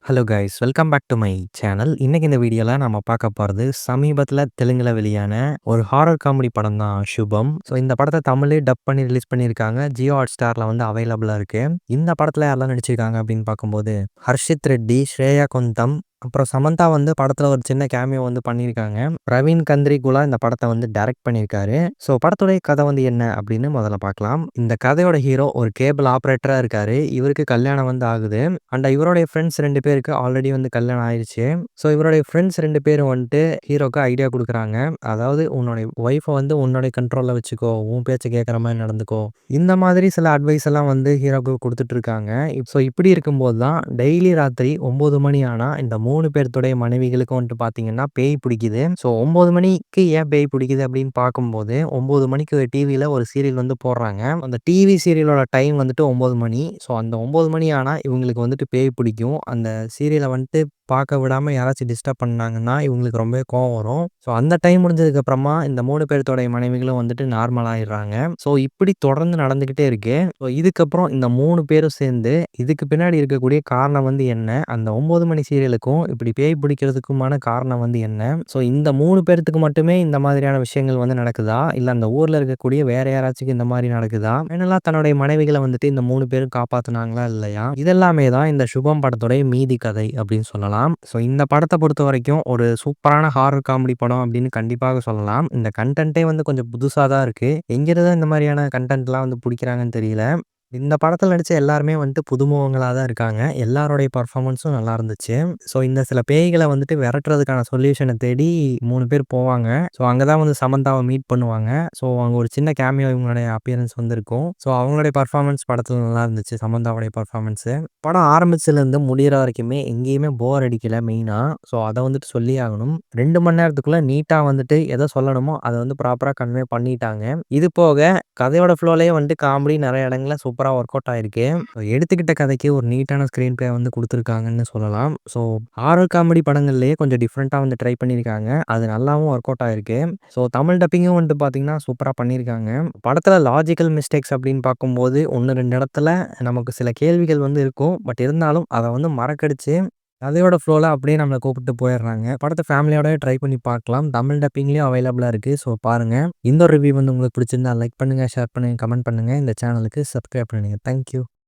Hello guys, welcome back to my channel. இன்னைக்கு இந்த வீடியோல நம்ம பார்க்க போறது சமீபத்தில தெலுங்குல வெளியான ஒரு ஹாரர் காமெடி படம் தான் சுபம். ஸோ இந்த படத்த தமிழ்லயே டப் பண்ணி ரிலீஸ் பண்ணியிருக்காங்க. ஜியோ ஹாட்ஸ்டார்ல வந்து அவைலபிளா இருக்கு. இந்த படத்துல யாரெல்லாம் நடிச்சிருக்காங்க அப்படின்னு பார்க்கும்போது, ஹர்ஷித் ரெட்டி, ஸ்ரேயா கொந்தம், அப்புறம் சமந்தா வந்து படத்துல ஒரு சின்ன கேமியோ வந்து பண்ணியிருக்காங்க. பிரவீன் கந்திரிகுலா இந்த படத்த வந்து டைரக்ட் பண்ணியிருக்காரு. ஸோ படத்துடைய கதை வந்து என்ன அப்படின்னு முதல்ல பார்க்கலாம். இந்த கதையோட ஹீரோ ஒரு கேபிள் ஆப்பரேட்டரா இருக்காரு. இவருக்கு கல்யாணம் வந்து ஆகுது. அண்ட் இவருடைய ஃப்ரெண்ட்ஸ் 2 பேருக்கு ஆல்ரெடி வந்து கல்யாணம் ஆயிருச்சு. ஸோ இவருடைய ஃப்ரெண்ட்ஸ் 2 பேரும் வந்துட்டு ஹீரோக்கு ஐடியா குடுக்குறாங்க. அதாவது உன்னுடைய ஒய்ஃப வந்து உன்னுடைய கண்ட்ரோல்ல வச்சுக்கோ. உன் பேச்ச கேட்குற மாரி நடந்துக்கோ. இந்த மாதிரி சில அட்வைஸ் எல்லாம் வந்து ஹீரோக்கு குடுத்துட்டு இருக்காங்க. ஸோ இப்படி இருக்கும்போது தான் டெய்லி ராத்திரி 9 மணி ஆனா இந்த 3 பேர்த்துடைய மனைவிகளுக்கும் வந்துட்டு பார்த்தீங்கன்னா பேய் பிடிக்குது. ஸோ 9 மணிக்கு ஏன் பேய் பிடிக்குது அப்படின்னு பார்க்கும்போது, 9 மணிக்கு டிவியில ஒரு சீரியல் வந்து போடுறாங்க. அந்த டிவி சீரியலோட டைம் வந்துட்டு 9 மணி. ஸோ அந்த 9 மணி ஆனா இவங்களுக்கு வந்துட்டு பேய் பிடிக்கும். அந்த சீரியல வந்துட்டு பார்க்க விடாம யாராச்சும் டிஸ்டர்ப் பண்ணாங்கன்னா, இவங்களுக்கு ரொம்பவே கோவம் வரும். ஸோ அந்த டைம் முடிஞ்சதுக்கு அப்புறமா இந்த 3 பேர்த்தோட மனைவிகளும் வந்துட்டு நார்மல் ஆயிடுறாங்க. ஸோ இப்படி தொடர்ந்து நடந்துகிட்டே இருக்கு. ஸோ இதுக்கப்புறம் இந்த 3 பேரும் சேர்ந்து இதுக்கு பின்னாடி இருக்கக்கூடிய காரணம் வந்து என்ன? அந்த 9 மணி சீரியலுக்கும் இப்படி பேய் பிடிக்கிறதுக்குமான காரணம் வந்து என்ன? ஸோ இந்த 3 பேர்த்துக்கு மட்டுமே இந்த மாதிரியான விஷயங்கள் வந்து நடக்குதா? இல்ல அந்த ஊர்ல இருக்கக்கூடிய வேற யாராச்சுக்கும் இந்த மாரி நடக்குதா? என்னலாம் தன்னுடைய மனைவிகள வந்துட்டு இந்த 3 பேரும் காப்பாத்துனாங்களா இல்லையா? இதெல்லாமே தான் இந்த சுபம் படத்துடைய மீதி கதை அப்படின்னு சொல்லலாம். ஸோ இந்த படத்த பொறுத்தவரைக்கும் ஒரு சூப்பரான ஹாரர் காமெடி படம் அப்படின்னு கண்டிப்பாக சொல்லலாம். இந்த கன்டென்ட்டே வந்து கொஞ்சம் புதுசா தான் இருக்கு. எங்கிருந்து இந்த மாதிரியான கன்டென்ட்லாம் வந்து புடிக்கிறாங்கன்னு தெரியல. இந்த படத்துல நடிச்ச எல்லாருமே வந்துட்டு புதுமுகங்களா தான் இருக்காங்க. எல்லாருடைய பெர்ஃபார்மன்ஸும் நல்லா இருந்துச்சு. ஸோ இந்த சில பேய்கள வந்துட்டு விரட்டுறதுக்கான சொல்யூஷன தேடி 3 பேர் போவாங்க. ஸோ அங்க தான் வந்து சமந்தாவ மீட் பண்ணுவாங்க. ஸோ அங்க ஒரு சின்ன கேமியோ இவங்களுடைய அப்பியரன்ஸ் வந்து இருக்கும். ஸோ அவங்களுடைய பெர்ஃபார்மன்ஸ் படத்துல நல்லா இருந்துச்சு. சமந்தாவுடைய பெர்ஃபார்மன்ஸு. படம் ஆரம்பிச்சதுலேருந்து முடியிற வரைக்குமே எங்கேயுமே போர் அடிக்கல மெயினா. ஸோ அத வந்துட்டு சொல்லியே ஆகணும். 2 மணி நேரத்துக்குள்ள நீட்டா வந்துட்டு எத சொல்லணுமோ அத வந்து ப்ராப்பரா கன்வே பண்ணிட்டாங்க. இது போக கதையோட ஃப்ளோலயே வந்துட்டு காமெடி நெறைய இடங்கள்ல சூப்பரா ஒர்க் அவுட் ஆயிருக்கு. எடுத்துக்கிட்ட கதைக்கு ஒரு நீட்டான ஸ்க்ரீன் பிளே வந்து குடுத்துருக்காங்கன்னு சொல்லலாம். ஸோ ஹாரர் காமெடி படங்கள்லயே கொஞ்சம் டிஃப்ரெண்ட்டா வந்து ட்ரை பண்ணியிருக்காங்க. அது நல்லாவும் ஒர்க் அவுட் ஆயிருக்கு. ஸோ தமிழ் டப்பிங்கும் வந்துட்டு பார்த்தீங்கன்னா, சூப்பரா பண்ணியிருக்காங்க. படத்துல லாஜிக்கல் மிஸ்டேக்ஸ் அப்படின்னு பார்க்கும்போது 1, 2 இடத்துல நமக்கு சில கேள்விகள் வந்து இருக்கும். பட் இருந்தாலும் அத வந்து மறக்கடிச்சு கதையோட ஃப்ளோல அப்படியே நம்மள கூப்பிட்டு போயிடுறாங்க. படத்த ஃபேமிலியோடவே ட்ரை பண்ணி பார்க்கலாம். தமிழ் டப்பிங்லயும் அவைலபிளா இருக்கு. ஸோ பாருங்க. இந்த ஒரு ரிவ்யூ வந்து உங்களுக்கு பிடிச்சிருந்தா லைக் பண்ணுங்க, ஷேர் பண்ணுங்க, கமெண்ட் பண்ணுங்க. இந்த சேனலுக்கு சப்ஸ்கிரைப் பண்ணுங்க. Thank you.